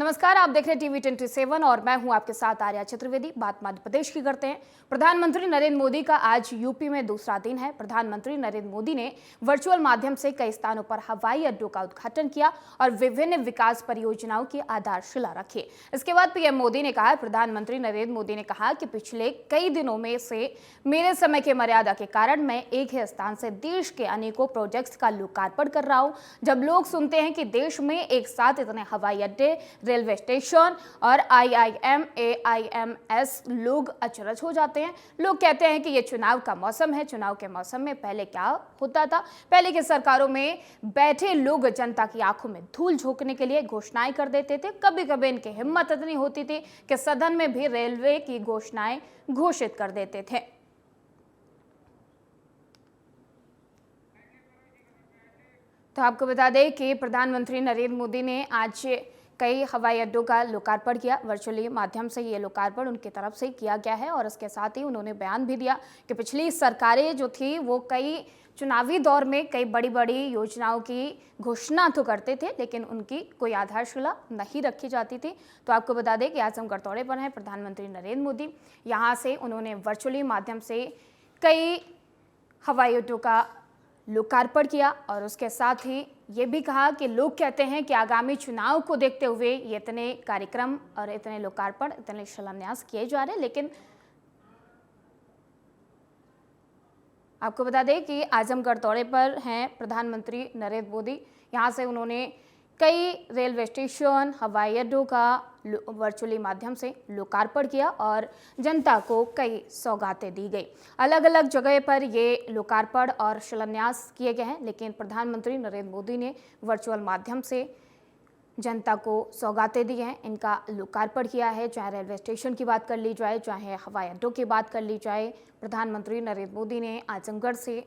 नमस्कार, आप देख रहे हैं टीवी 27 और मैं हूं आपके साथ आर्या चतुर्वेदी। बात मध्य प्रदेश की करते हैं। प्रधानमंत्री नरेंद्र मोदी का आज यूपी में दूसरा दिन है। प्रधानमंत्री नरेंद्र मोदी ने वर्चुअल माध्यम से कई स्थानों पर हवाई अड्डों का उद्घाटन किया और विभिन्न विकास परियोजनाओं की आधारशिला रखी। इसके बाद पीएम मोदी ने कहा, प्रधानमंत्री नरेंद्र मोदी ने कहा कि पिछले कई दिनों में से मेरे समय की मर्यादा के कारण मैं एक ही स्थान से देश के अनेकों प्रोजेक्ट्स का लोकार्पण कर रहा हूं। जब लोग सुनते हैं कि देश में एक साथ इतने हवाई अड्डे, रेलवे स्टेशन और IIM, AIMS, लोग अचरज हो जाते हैं। लोग कहते हैं कि ये चुनाव का मौसम है। चुनाव के मौसम में पहले क्या होता था? पहले की सरकारों में बैठे लोग जनता की आंखों में धूल झोंकने के लिए घोषणाएं कर देते थे। कभी कभी इनकी हिम्मत इतनी होती थी कि सदन में भी रेलवे की घोषणाएं घोषित कर देते थे। तो आपको बता दें कि प्रधानमंत्री नरेंद्र मोदी ने आज कई हवाई अड्डों का लोकार्पण किया। वर्चुअली माध्यम से ये लोकार्पण उनकी तरफ से किया गया है और इसके साथ ही उन्होंने बयान भी दिया कि पिछली सरकारें जो थी वो कई चुनावी दौर में कई बड़ी बड़ी योजनाओं की घोषणा तो करते थे, लेकिन उनकी कोई आधारशिला नहीं रखी जाती थी। तो आपको बता दें कि आज हम गढ़तौड़े पर हैं। प्रधानमंत्री नरेंद्र मोदी यहाँ से उन्होंने वर्चुअली माध्यम से कई हवाई अड्डों का लोकार्पण किया और उसके साथ ही ये भी कहा कि लोग कहते हैं कि आगामी चुनाव को देखते हुए ये इतने कार्यक्रम और इतने लोकार्पण, इतने शिलान्यास किए जा रहे हैं। लेकिन आपको बता दें कि आजमगढ़ दौरे पर हैं प्रधानमंत्री नरेंद्र मोदी। यहाँ से उन्होंने कई रेलवे स्टेशन, हवाई अड्डों का वर्चुअली माध्यम से लोकार्पण किया और जनता को कई सौगातें दी गई। अलग अलग जगह पर ये लोकार्पण और शिलान्यास किए गए हैं, लेकिन प्रधानमंत्री नरेंद्र मोदी ने वर्चुअल माध्यम से जनता को सौगातें दी हैं, इनका लोकार्पण किया है। चाहे रेलवे स्टेशन की बात कर ली जाए, चाहे हवाई अड्डों की बात कर ली जाए, प्रधानमंत्री नरेंद्र मोदी ने आजमगढ़ से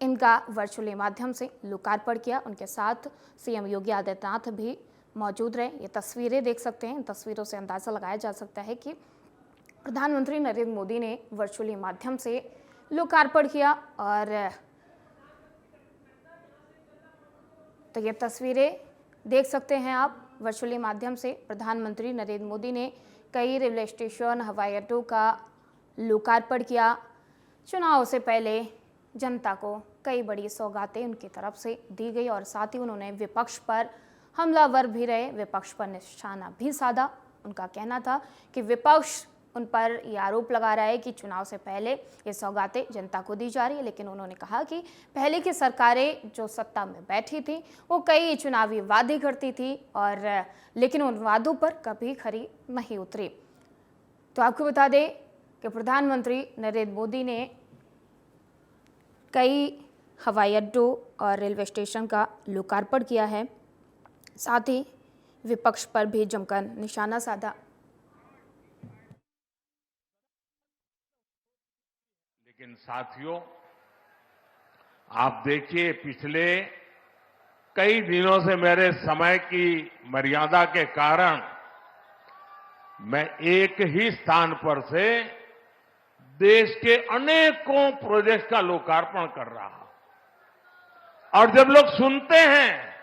इनका वर्चुअली माध्यम से लोकार्पण किया। उनके साथ सीएम योगी आदित्यनाथ भी मौजूद रहे। ये तस्वीरें देख सकते हैं। इन तस्वीरों से अंदाज़ा लगाया जा सकता है कि प्रधानमंत्री नरेंद्र मोदी ने वर्चुअली माध्यम से लोकार्पण किया। और तो ये तस्वीरें देख सकते हैं आप। वर्चुअली माध्यम से प्रधानमंत्री नरेंद्र मोदी ने कई रेलवे स्टेशन, हवाई अड्डों का लोकार्पण किया। चुनाव से पहले जनता को कई बड़ी सौगातें उनकी तरफ से दी गई और साथ ही उन्होंने विपक्ष पर हमलावर भी रहे, विपक्ष पर निशाना भी साधा। उनका कहना था कि विपक्ष उन पर ये आरोप लगा रहा है कि चुनाव से पहले ये सौगातें जनता को दी जा रही है, लेकिन उन्होंने कहा कि पहले की सरकारें जो सत्ता में बैठी थी वो कई चुनावी वादे करती थी और लेकिन उन वादों पर कभी खरी नहीं उतरी। तो आपको बता दें कि प्रधानमंत्री नरेंद्र मोदी ने कई हवाई अड्डों और रेलवे स्टेशन का लोकार्पण किया है, साथ ही विपक्ष पर भी जमकर निशाना साधा। लेकिन साथियों, आप देखिए, पिछले कई दिनों से मेरे समय की मर्यादा के कारण मैं एक ही स्थान पर से देश के अनेकों प्रोजेक्ट का लोकार्पण कर रहा। और जब लोग सुनते हैं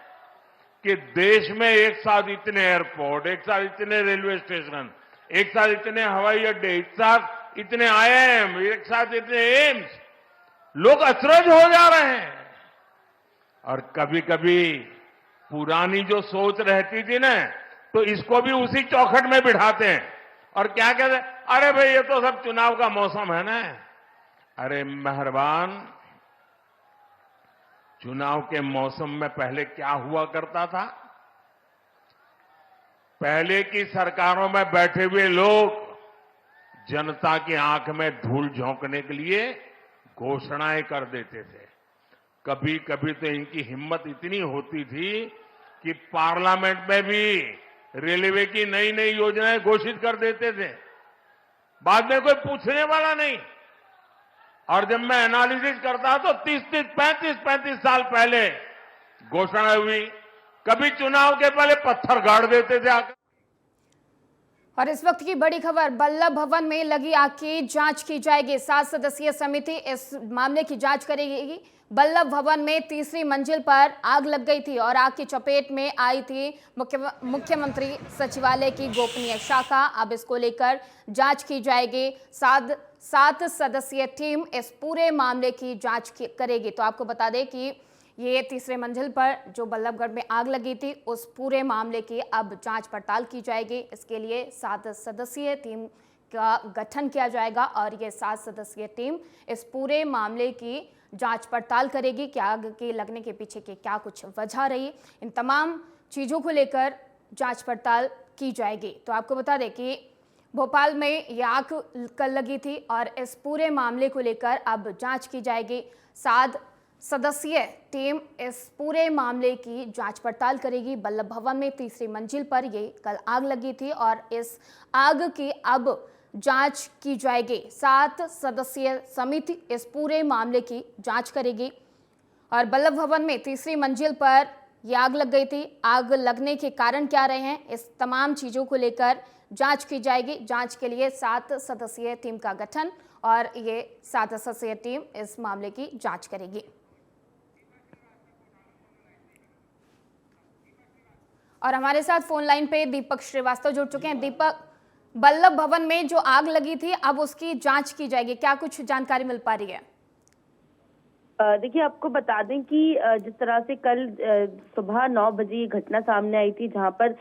कि देश में एक साथ इतने एयरपोर्ट, एक साथ इतने रेलवे स्टेशन, एक साथ इतने हवाई अड्डे, एक साथ इतने IIM, एक साथ इतने एम्स, लोग अचरज हो जा रहे हैं। और कभी कभी पुरानी जो सोच रहती थी ना, तो इसको भी उसी चौखट में बिठाते हैं और क्या कहते हैं, अरे भाई ये तो सब चुनाव का मौसम है ना। अरे मेहरबान, चुनाव के मौसम में पहले क्या हुआ करता था? पहले की सरकारों में बैठे हुए लोग जनता की आंख में धूल झोंकने के लिए घोषणाएं कर देते थे। कभी कभी तो इनकी हिम्मत इतनी होती थी कि पार्लियामेंट में भी रेलवे की नई नई योजनाएं घोषित कर देते थे, बाद में कोई पूछने वाला नहीं। और जब मैं एनालिसिस करता तो 35 साल पहले घोषणा हुई, कभी चुनाव के पहले पत्थर गाड़ देते थे आकर। और इस वक्त की बड़ी खबर, बल्लभ भवन में लगी आग की जांच की जाएगी। 7 सदस्यीय समिति इस मामले की जांच करेगी। बल्लभ भवन में तीसरी मंजिल पर आग लग गई थी और आग की चपेट में आई थी मुख्यमंत्री सचिवालय की गोपनीय शाखा। अब इसको लेकर जांच की जाएगी। 7 सदस्यीय टीम इस पूरे मामले की जांच करेगी। तो आपको बता दें कि ये तीसरे मंजिल पर जो बल्लभगढ़ में आग लगी थी उस पूरे मामले की अब जांच पड़ताल की जाएगी। इसके लिए 7 सदस्यीय टीम का गठन किया जाएगा और ये 7 सदस्यीय टीम इस पूरे मामले की जांच पड़ताल करेगी कि आग के लगने के पीछे की क्या कुछ वजह रही। इन तमाम चीज़ों को लेकर जांच पड़ताल की जाएगी। तो आपको बता दें कि भोपाल में ये आग कल लगी थी और इस पूरे मामले को लेकर अब जांच की जाएगी। 7 सदस्यीय टीम इस पूरे मामले की जांच पड़ताल करेगी। बल्लभ भवन में तीसरी मंजिल पर ये कल आग लगी थी और इस आग की अब जांच की जाएगी। 7 सदस्यीय समिति इस पूरे मामले की जांच करेगी और बल्लभ भवन में तीसरी मंजिल पर यह आग लग गई थी। आग लगने के कारण क्या रहे हैं, इस तमाम चीज़ों को लेकर जांच की जाएगी। जांच के लिए 7 सदस्यीय टीम का गठन और ये 7 सदस्यीय टीम इस मामले की जांच करेगी। और हमारे साथ फोन लाइन पे दीपक श्रीवास्तव जुड़ चुके हैं। दीपक, बल्लभ भवन में जो आग लगी थी अब उसकी जांच की जाएगी, क्या कुछ जानकारी मिल पा रही है? देखिए, आपको बता दें कि जिस तरह से कल सुबह 9 बजे ये घटना सामने आई थी, जहां पर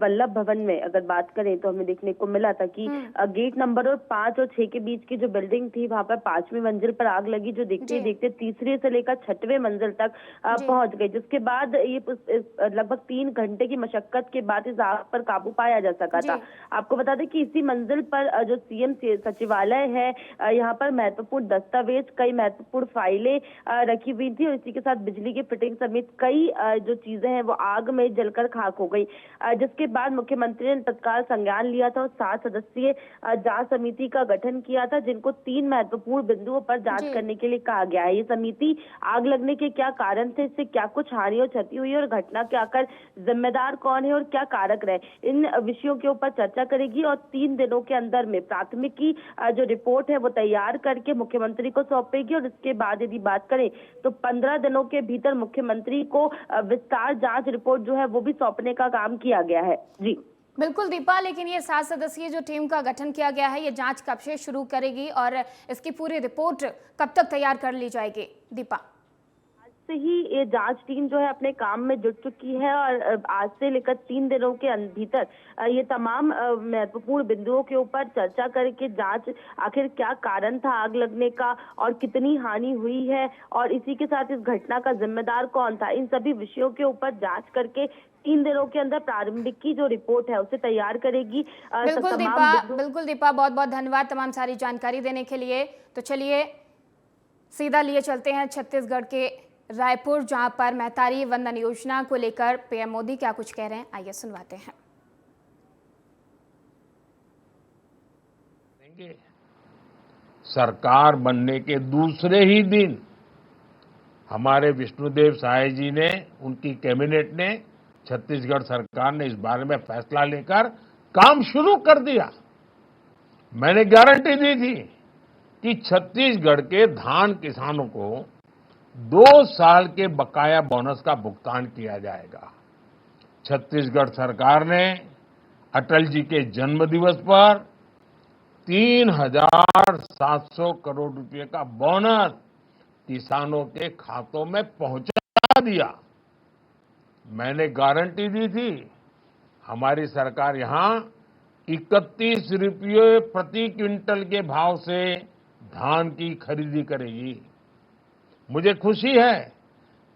बल्लभ भवन में अगर बात करें तो हमें देखने को मिला था कि गेट नंबर 5 और 6 के बीच की जो बिल्डिंग थी वहां पर 5वीं मंजिल पर आग लगी, जो देखते ही देखते तीसरे से लेकर 6वीं मंजिल तक पहुंच गई, जिसके बाद ये लगभग 3 घंटे की मशक्कत के बाद इस आग पर काबू पाया जा सका था। आपको बता दें कि इसी मंजिल पर जो सीएम सचिवालय है, यहाँ पर महत्वपूर्ण दस्तावेज, कई महत्वपूर्ण फाइलें रखी हुई थी और इसी के साथ बिजली की फिटिंग समेत कई जो चीजें हैं वो आग में जलकर खाक हो गई, जिसके बाद मुख्यमंत्री ने तत्काल संज्ञान लिया था और 7 सदस्यीय जांच समिति का गठन किया था, जिनको 3 महत्वपूर्ण बिंदुओं पर जांच करने के लिए कहा गया है। ये समिति आग लगने के क्या कारण थे, इससे क्या कुछ हानि और क्षति हुई और घटना के आकर जिम्मेदार कौन है और क्या कारक रहे, इन विषयों के ऊपर चर्चा करेगी और 3 दिनों के अंदर में प्राथमिकी जो रिपोर्ट है वो तैयार करके मुख्यमंत्री को सौंपेगी और इसके बाद यदि बात करें तो 15 दिनों के भीतर मुख्यमंत्री को विस्तार जांच रिपोर्ट जो है वो भी सौंपने का काम किया गया है। जी बिल्कुल दीपा, लेकिन ये 7 सदस्यीय जो टीम का गठन किया गया है, ये जांच कब से शुरू करेगी और इसकी पूरी रिपोर्ट कब तक तैयार कर ली जाएगी? दीपा, से ही ये जांच टीम जो है अपने काम में जुट चुकी है और आज से लेकर 3 दिनों के भीतर ये तमाम महत्वपूर्ण बिंदुओं के ऊपर चर्चा करके जांच, आखिर क्या कारण था आग लगने का और कितनी हानि हुई है और इसी के साथ इस घटना का जिम्मेदार कौन था, इन सभी विषयों के ऊपर जांच करके 3 दिनों के अंदर प्रारंभिक की जो रिपोर्ट है उसे तैयार करेगी। बिल्कुल दीपा, बहुत बहुत धन्यवाद तमाम सारी जानकारी देने के लिए। तो चलिए सीधा लिए चलते हैं छत्तीसगढ़ के रायपुर, जहां पर महतारी वंदन योजना को लेकर पीएम मोदी क्या कुछ कह रहे हैं, आइए सुनवाते हैं। सरकार बनने के दूसरे ही दिन हमारे विष्णुदेव साय जी ने, उनकी कैबिनेट ने, छत्तीसगढ़ सरकार ने इस बारे में फैसला लेकर काम शुरू कर दिया। मैंने गारंटी दी थी कि छत्तीसगढ़ के धान किसानों को 2 साल के बकाया बोनस का भुगतान किया जाएगा। छत्तीसगढ़ सरकार ने अटल जी के जन्म दिवस पर 3,700 करोड़ रुपए का बोनस किसानों के खातों में पहुंचा दिया। मैंने गारंटी दी थी हमारी सरकार यहां 31 रुपये प्रति क्विंटल के भाव से धान की खरीदी करेगी। मुझे खुशी है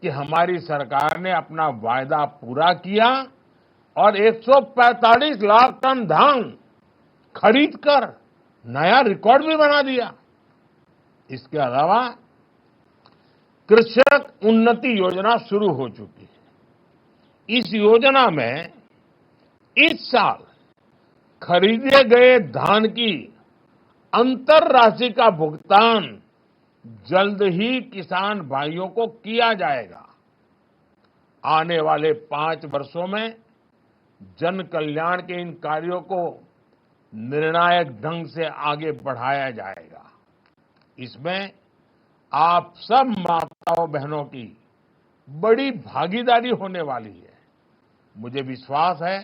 कि हमारी सरकार ने अपना वायदा पूरा किया और 145 लाख टन धान खरीदकर नया रिकॉर्ड भी बना दिया। इसके अलावा कृषक उन्नति योजना शुरू हो चुकी है। इस योजना में इस साल खरीदे गए धान की अंतर राशि का भुगतान जल्द ही किसान भाइयों को किया जाएगा। आने वाले 5 वर्षों में जन कल्याण के इन कार्यों को निर्णायक ढंग से आगे बढ़ाया जाएगा। इसमें आप सब माताओं बहनों की बड़ी भागीदारी होने वाली है। मुझे विश्वास है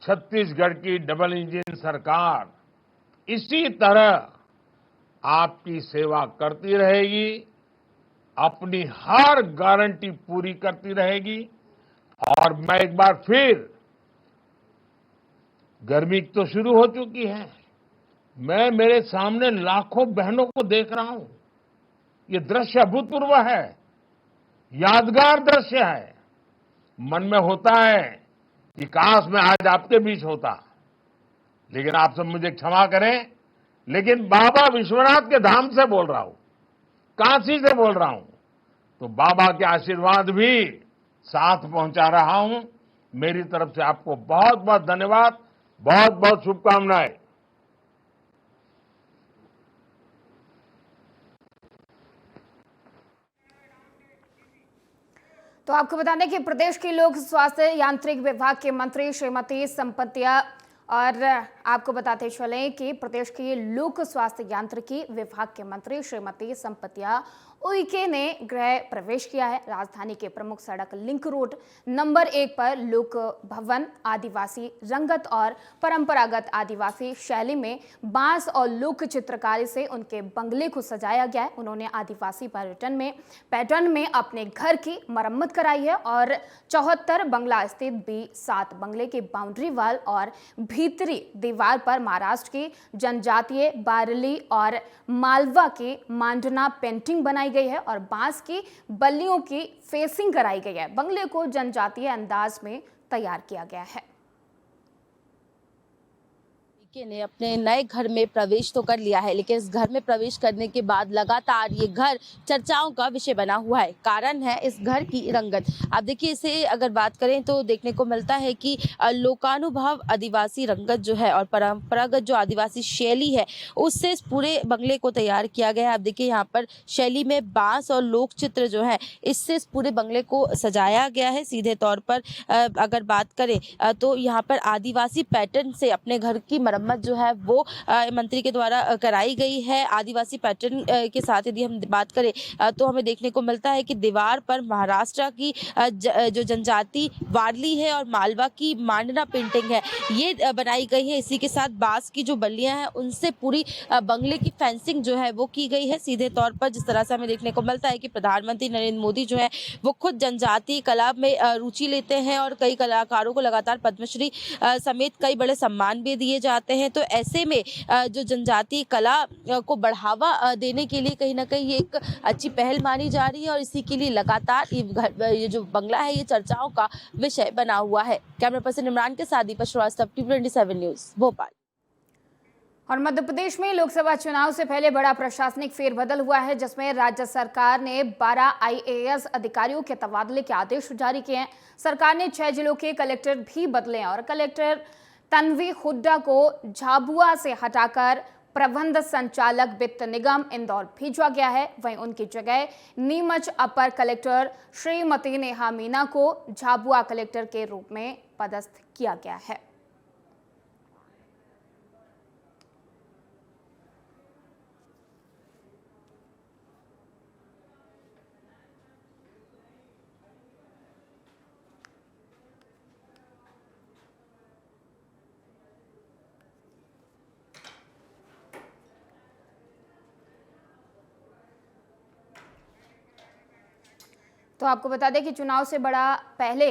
छत्तीसगढ़ की डबल इंजन सरकार इसी तरह आपकी सेवा करती रहेगी, अपनी हर गारंटी पूरी करती रहेगी। और मैं एक बार फिर, गर्मी तो शुरू हो चुकी है, मैं मेरे सामने लाखों बहनों को देख रहा हूं। ये दृश्य अभूतपूर्व है, यादगार दृश्य है। मन में होता है कि काश मैं आज आपके बीच होता, लेकिन आप सब मुझे क्षमा करें, लेकिन बाबा विश्वनाथ के धाम से बोल रहा हूं, काशी से बोल रहा हूं, तो बाबा के आशीर्वाद भी साथ पहुंचा रहा हूं। मेरी तरफ से आपको बहुत बहुत धन्यवाद, बहुत बहुत शुभकामनाएं। तो आपको बता दें कि प्रदेश के लोक स्वास्थ्य यांत्रिक विभाग के मंत्री श्रीमती संपत्तिया, और आपको बताते चलें कि प्रदेश के लोक स्वास्थ्य यांत्रिकी विभाग के मंत्री श्रीमती संपत्तिया उइके ने गृह प्रवेश किया है। राजधानी के प्रमुख सड़क लिंक रोड नंबर 1 पर लोक भवन आदिवासी रंगत और परंपरागत आदिवासी शैली में बांस और लोक चित्रकारी से उनके बंगले को सजाया गया है। उन्होंने आदिवासी पैटर्न में अपने घर की मरम्मत कराई है और 74 बंगला स्थित B7 बंगले के बाउंड्री वाल और भीतरी दीवार पर महाराष्ट्र की जनजातीय बारली और मालवा की मांडना पेंटिंग बनाई गई है और बांस की बल्लियों की फेसिंग कराई गई है। बंगले को जनजातीय अंदाज में तैयार किया गया है। ने अपने नए घर में प्रवेश तो कर लिया है, लेकिन इस घर में प्रवेश करने के बाद लगातार ये घर चर्चाओं का विषय बना हुआ है। कारण है इस घर की रंगत। आप देखिए, इसे अगर बात करें तो देखने को मिलता है कि लोकानुभाव आदिवासी रंगत जो है और परंपरागत जो आदिवासी शैली है उससे इस पूरे बंगले को तैयार किया गया है। आप देखिए यहाँ पर शैली में बांस और लोक चित्र जो है इससे इस पूरे बंगले को सजाया गया है। सीधे तौर पर अगर बात करें तो यहाँ पर आदिवासी पैटर्न से अपने घर की मरम्मत जो है वो मंत्री के द्वारा कराई गई है। आदिवासी पैटर्न के साथ यदि हम बात करें तो हमें देखने को मिलता है कि दीवार पर महाराष्ट्र की जो जनजाति वारली है और मालवा की मांडना पेंटिंग है ये बनाई गई है। इसी के साथ बांस की जो बल्लियां हैं उनसे पूरी बंगले की फेंसिंग जो है वो की गई है। सीधे तौर पर जिस तरह से हमें देखने को मिलता है कि प्रधानमंत्री नरेंद्र मोदी जो है वो खुद जनजातीय कला में रुचि लेते हैं और कई कलाकारों को लगातार पद्मश्री समेत कई बड़े सम्मान भी दिए जाते हैं। तो ऐसे में जो जनजातीय कला को बढ़ावा देने के लिए कहीं ना कहीं ये एक अच्छी पहल मानी जा रही है और इसी के लिए लगातार ये जो बंगला है ये चर्चाओं का विषय बना हुआ है। कैमरा पर्सन इमरान के साथ दीपक श्रीवास्तव, T27 न्यूज़, भोपाल। और मध्य प्रदेश में लोकसभा चुनाव से पहले बड़ा प्रशासनिक फेरबदल हुआ है, जिसमें राज्य सरकार ने 12 IAS अधिकारियों के तबादले के आदेश जारी किए हैं। सरकार ने 6 जिलों के कलेक्टर भी बदले हैं और कलेक्टर तन्वी हुड्डा को झाबुआ से हटाकर प्रबंध संचालक वित्त निगम इंदौर भेजा गया है। वहीं उनकी जगह नीमच अपर कलेक्टर श्रीमती नेहा मीना को झाबुआ कलेक्टर के रूप में पदस्थ किया गया है। तो आपको बता दें कि चुनाव से पहले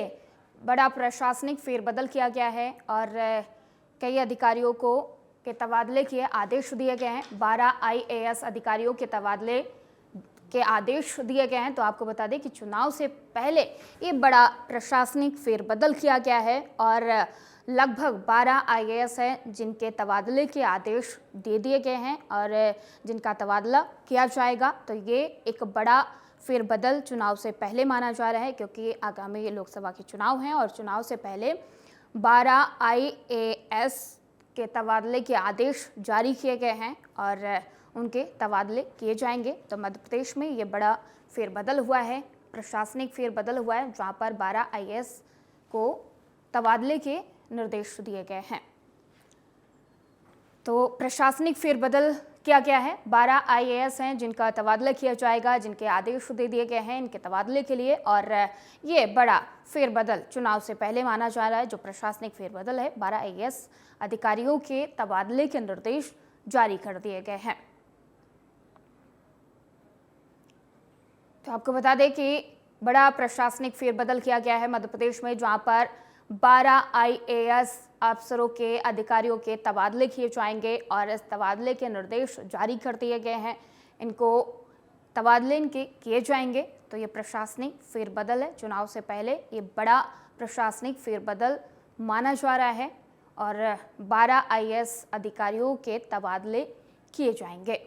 बड़ा प्रशासनिक फेरबदल किया गया है और कई अधिकारियों के तबादले के आदेश दिए गए हैं। 12 IAS अधिकारियों के तबादले के आदेश दिए गए हैं। तो आपको बता दें कि चुनाव से पहले ये बड़ा प्रशासनिक फेरबदल किया गया है और लगभग 12 IAS हैं जिनके तबादले के आदेश दे दिए गए हैं और जिनका तबादला किया जाएगा। तो ये एक बड़ा फेरबदल चुनाव से पहले माना जा रहा है, क्योंकि आगामी लोकसभा के चुनाव हैं और चुनाव से पहले 12 IAS के तबादले के आदेश जारी किए गए हैं और उनके तबादले किए जाएंगे। तो मध्य प्रदेश में ये बड़ा फेरबदल हुआ है, प्रशासनिक फेरबदल हुआ है, जहां पर 12 IAS को तबादले के निर्देश दिए गए हैं। तो प्रशासनिक फेरबदल किया गया है। 12 आईएएस हैं जिनका तबादला किया जाएगा, जिनके आदेश दे दिए गए हैं इनके तबादले के लिए, और ये बड़ा फेरबदल चुनाव से पहले माना जा रहा है। जो प्रशासनिक फेरबदल है, 12 आईएएस अधिकारियों के तबादले के निर्देश जारी कर दिए गए हैं। तो आपको बता दें कि बड़ा प्रशासनिक फेरबदल किया गया है मध्य प्रदेश में, जहां पर 12 आईएएस अफसरों के अधिकारियों के तबादले किए जाएंगे और इस तबादले के निर्देश जारी कर दिए गए हैं। इनको तबादले इनके किए जाएंगे। तो ये प्रशासनिक फेरबदल है, चुनाव से पहले ये बड़ा प्रशासनिक फेरबदल माना जा रहा है और 12 आईएएस अधिकारियों के तबादले किए जाएंगे।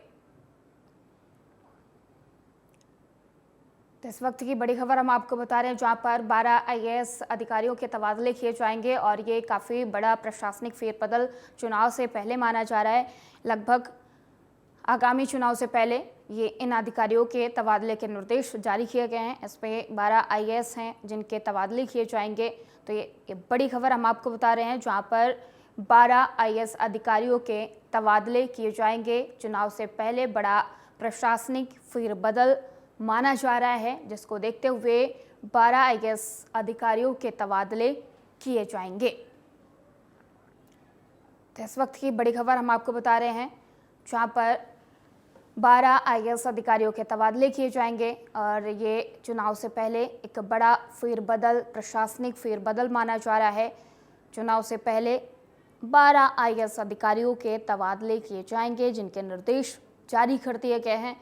तो इस वक्त की बड़ी खबर हम आपको बता रहे हैं, जहां पर 12 आईएएस अधिकारियों के तबादले किए जाएंगे और ये काफ़ी बड़ा प्रशासनिक फेरबदल चुनाव से पहले माना जा रहा है। लगभग आगामी चुनाव से पहले ये इन अधिकारियों के तबादले के निर्देश जारी किए गए हैं। इस पे 12 आईएएस हैं जिनके तबादले किए जाएंगे। तो ये बड़ी खबर हम आपको बता रहे हैं, जहाँ पर 12 आईएएस अधिकारियों के तबादले किए जाएंगे। चुनाव से पहले बड़ा प्रशासनिक फेरबदल माना जा रहा है, जिसको देखते हुए 12 आईएएस अधिकारियों के तबादले किए जाएंगे। तो इस वक्त की बड़ी खबर हम आपको बता रहे हैं, जहां पर 12 आईएएस अधिकारियों के तबादले किए जाएंगे और ये चुनाव से पहले एक बड़ा फेरबदल, प्रशासनिक फेरबदल माना जा रहा है। चुनाव से पहले 12 आईएएस अधिकारियों के तबादले किए जाएंगे, जिनके निर्देश जारी कर दिए गए हैं।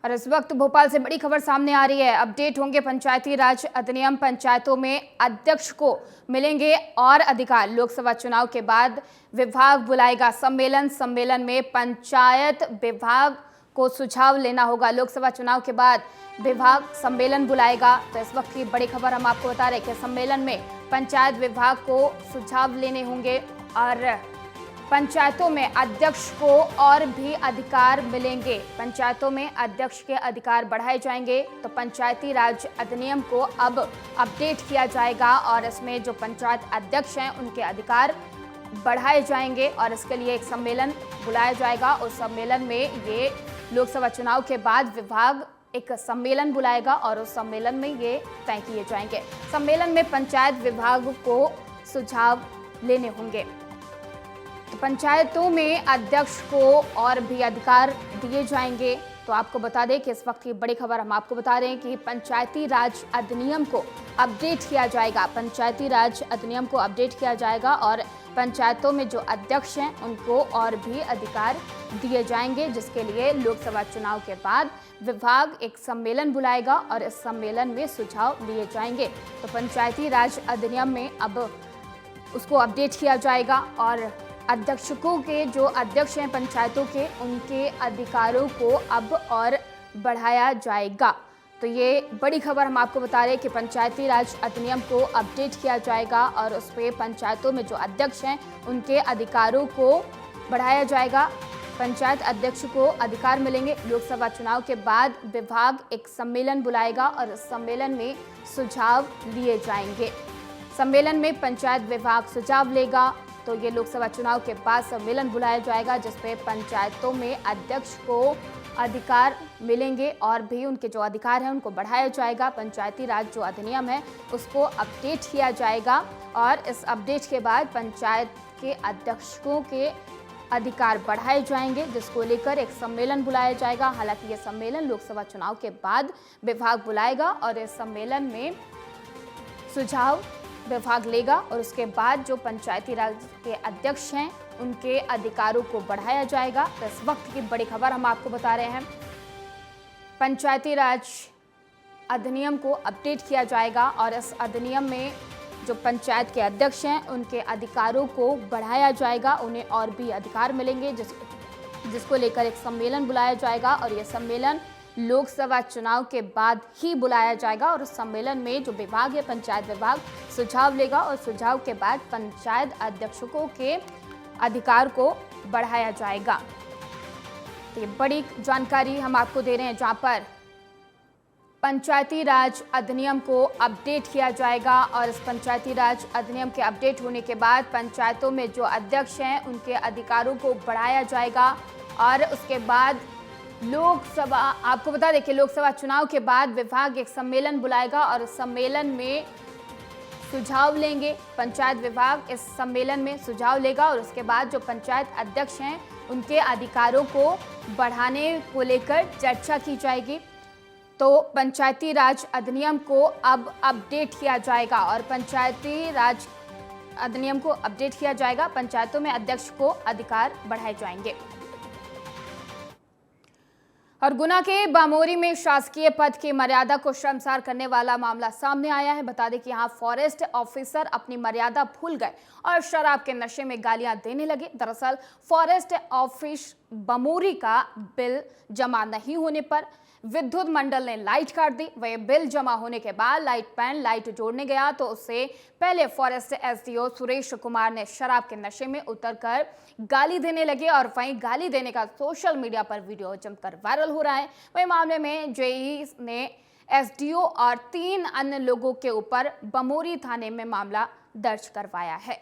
और इस वक्त भोपाल से बड़ी खबर सामने आ रही है। अपडेट होंगे पंचायती राज अधिनियम, पंचायतों में अध्यक्ष को मिलेंगे और अधिकार। लोकसभा चुनाव के बाद विभाग बुलाएगा सम्मेलन। सम्मेलन में पंचायत विभाग को सुझाव लेना होगा। लोकसभा चुनाव के बाद विभाग सम्मेलन बुलाएगा। तो इस वक्त की बड़ी खबर हम आपको बता रहे हैं कि सम्मेलन में पंचायत विभाग को सुझाव लेने होंगे और पंचायतों में अध्यक्ष को और भी अधिकार मिलेंगे। पंचायतों में अध्यक्ष के अधिकार बढ़ाए जाएंगे। तो पंचायती राज अधिनियम को अब अपडेट किया जाएगा और इसमें जो पंचायत अध्यक्ष हैं उनके अधिकार बढ़ाए जाएंगे और इसके लिए एक सम्मेलन बुलाया जाएगा। उस सम्मेलन में ये लोकसभा चुनाव के बाद विभाग एक सम्मेलन बुलाएगा और उस सम्मेलन में ये तय किए जाएंगे। सम्मेलन में पंचायत विभाग को सुझाव लेने होंगे। तो पंचायतों में अध्यक्ष को और भी अधिकार दिए जाएंगे। तो आपको बता दें कि इस वक्त की बड़ी खबर हम आपको बता रहे हैं कि पंचायती राज अधिनियम को अपडेट किया जाएगा। पंचायती राज अधिनियम को अपडेट किया जाएगा और पंचायतों में जो अध्यक्ष हैं उनको और भी अधिकार दिए जाएंगे, जिसके लिए लोकसभा चुनाव के बाद विभाग एक सम्मेलन बुलाएगा और इस सम्मेलन में सुझाव लिए जाएंगे। तो पंचायती राज अधिनियम में अब उसको अपडेट किया जाएगा और अध्यक्षों के जो अध्यक्ष हैं पंचायतों के, उनके अधिकारों को अब और बढ़ाया जाएगा। तो ये बड़ी खबर हम आपको बता रहे हैं कि पंचायती राज अधिनियम को अपडेट किया जाएगा और उस पर पंचायतों में जो अध्यक्ष हैं उनके अधिकारों को बढ़ाया जाएगा। पंचायत अध्यक्ष को अधिकार मिलेंगे। लोकसभा चुनाव के बाद विभाग एक सम्मेलन बुलाएगा और इस सम्मेलन में सुझाव लिए जाएंगे। सम्मेलन में पंचायत विभाग सुझाव लेगा। तो ये लोकसभा चुनाव के बाद सम्मेलन बुलाया जाएगा जिसपे पंचायतों में अध्यक्ष को अधिकार मिलेंगे और भी उनके जो अधिकार हैं उनको बढ़ाया जाएगा। पंचायती राज जो अधिनियम है उसको अपडेट किया जाएगा और इस अपडेट के बाद पंचायत के अध्यक्षों के अधिकार बढ़ाए जाएंगे, जिसको लेकर एक सम्मेलन बुलाया जाएगा। हालांकि ये सम्मेलन लोकसभा चुनाव के बाद विभाग बुलाएगा और इस सम्मेलन में सुझाव विभाग लेगा और उसके बाद जो पंचायती राज के अध्यक्ष हैं उनके अधिकारों को बढ़ाया जाएगा। तो इस वक्त की बड़ी खबर हम आपको बता रहे हैं, पंचायती राज अधिनियम को अपडेट किया जाएगा और इस अधिनियम में जो पंचायत के अध्यक्ष हैं उनके अधिकारों को बढ़ाया जाएगा, उन्हें और भी अधिकार मिलेंगे, जिसको लेकर एक सम्मेलन बुलाया जाएगा और ये सम्मेलन लोकसभा चुनाव के बाद ही बुलाया जाएगा और उस सम्मेलन में जो विभाग है पंचायत विभाग सुझाव लेगा और सुझाव के बाद पंचायत अध्यक्षों के अधिकार को बढ़ाया जाएगा। तो ये बड़ी जानकारी हम आपको दे रहे हैं, जहां पर पंचायती राज अधिनियम को अपडेट किया जाएगा और इस पंचायती राज अधिनियम के अपडेट होने के बाद पंचायतों में जो अध्यक्ष हैं उनके अधिकारों को बढ़ाया जाएगा। और उसके बाद लोकसभा, आपको बता दें कि लोकसभा चुनाव के बाद विभाग एक सम्मेलन बुलाएगा और इस सम्मेलन में सुझाव लेंगे। पंचायत विभाग इस सम्मेलन में सुझाव लेगा और उसके बाद जो पंचायत अध्यक्ष हैं उनके अधिकारों को बढ़ाने को लेकर चर्चा की जाएगी। तो पंचायती राज अधिनियम को अब अपडेट किया जाएगा और पंचायती राज अधिनियम को अपडेट किया जाएगा। पंचायतों में अध्यक्ष को अधिकार बढ़ाए जाएंगे। और गुना के बामोरी में शासकीय पद की मर्यादा को शर्मसार करने वाला मामला सामने आया है। बता दें कि यहां फॉरेस्ट ऑफिसर अपनी मर्यादा भूल गए और शराब के नशे में गालियां देने लगे। दरअसल फॉरेस्ट ऑफिस बामोरी का बिल जमा नहीं होने पर विद्युत मंडल ने लाइट काट दी। वह बिल जमा होने के बाद लाइट जोड़ने गया तो उससे पहले फॉरेस्ट एसडीओ सुरेश कुमार ने शराब के नशे में उतरकर गाली देने लगे और वहीं गाली देने का सोशल मीडिया पर वीडियो जमकर वायरल हो रहा है। वहीं मामले में जेई ने एसडीओ और 3 अन्य लोगों के ऊपर बमोरी थाने में मामला दर्ज करवाया है।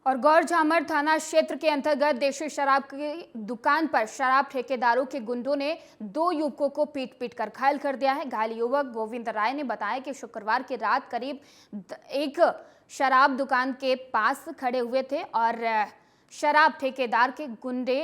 और गौरझामर थाना क्षेत्र के अंतर्गत देशी शराब की दुकान पर शराब ठेकेदारों के गुंडों ने 2 युवकों को पीट कर घायल कर दिया है। घायल युवक गोविंद राय ने बताया कि शुक्रवार की रात करीब एक शराब दुकान के पास खड़े हुए थे और शराब ठेकेदार के गुंडे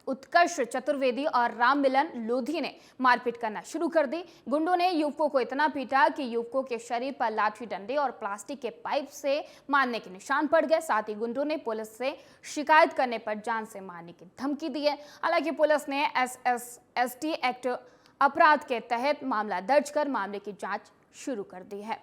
उत्कर्ष चतुर्वेदी और राम मिलन लोधी ने मारपीट करना शुरू कर दी। गुंडों ने युवकों को इतना पीटा कि युवकों के शरीर पर लाठी डंडे और प्लास्टिक के पाइप से मारने के निशान पड़ गए। साथ ही गुंडों ने पुलिस से शिकायत करने पर जान से मारने की धमकी दी है। हालांकि पुलिस ने SSST एक्ट अपराध के तहत मामला दर्ज कर मामले की जांच शुरू कर दी है।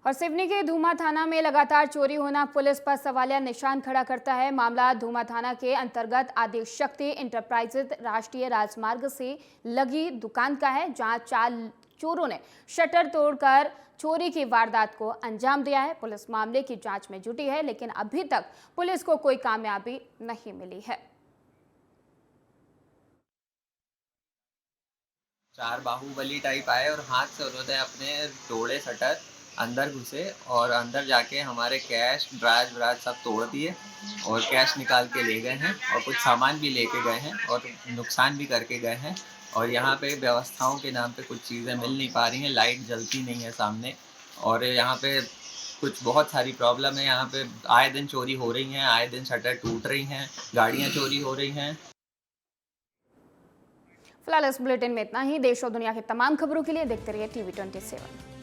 और सिवनी के धूमा थाना में लगातार चोरी होना पुलिस पर सवालिया निशान खड़ा करता है। मामला धूमा थाना के अंतर्गत आदि शक्ति इंटरप्राइजेज राष्ट्रीय राजमार्ग से लगी दुकान का है, जहां 4 चोरों ने शटर तोड़कर चोरी की वारदात को अंजाम दिया है। पुलिस मामले की जांच में जुटी है, लेकिन अभी तक पुलिस को कोई कामयाबी नहीं मिली है। 4 बाहुबली टाइप आए और हाथ से उन्होंने अपने तोड़े शटर, अंदर घुसे और अंदर जाके हमारे कैश ड्राज सब तोड़ दिए और कैश निकाल के ले गए हैं और कुछ सामान भी लेके गए हैं और नुकसान भी करके गए हैं। और यहाँ पे व्यवस्थाओं के नाम पे कुछ चीज़ें मिल नहीं पा रही हैं, लाइट जलती नहीं है सामने और यहाँ पे कुछ बहुत सारी प्रॉब्लम है। यहाँ पे आए दिन चोरी हो रही हैं, आए दिन शटर टूट रही हैं, गाड़ियाँ चोरी हो रही हैं। फिलहाल इस बुलेटिन में इतना ही। देश और दुनिया की तमाम खबरों के लिए देखते रहिए TV 27।